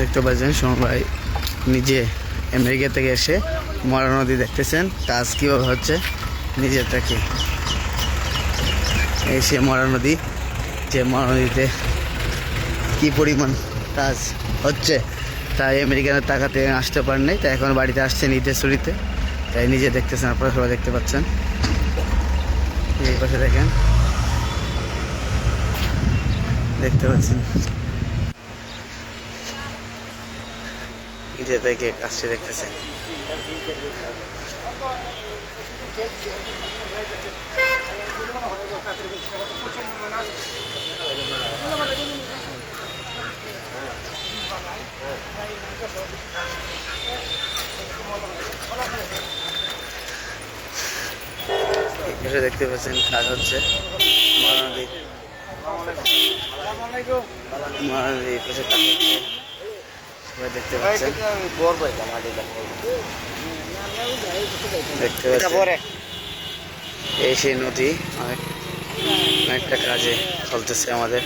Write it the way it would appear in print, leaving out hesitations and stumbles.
দেখতে পাচ্ছেন সুমন ভাই নিজে আমেরিকা থেকে এসে মরা নদী দেখতেছেন, কাজ কীভাবে হচ্ছে নিজের থেকে। এই সে মরা নদী, যে মরা নদীতে কী পরিমাণ কাজ হচ্ছে, তাই আমেরিকানের টাকাতে আসতে পারেন নাই, তাই এখন বাড়িতে আসছে নিজের ছুরিতে, তাই নিজে দেখতেছেন। আপনারা সবাই দেখতে পাচ্ছেন, এই পাশে দেখেন, দেখতে পাচ্ছেন নিজে থেকে কাজটি দেখতেছেন। দেখতে পাচ্ছেন কাজ হচ্ছে মহানদী, মহানদী পাশে কাজ হচ্ছে, সবাই দেখতে পাচ্ছেন। দেখতে পাচ্ছেন এই সেই নদী, অনেকটা কাজে চলতেছে আমাদের।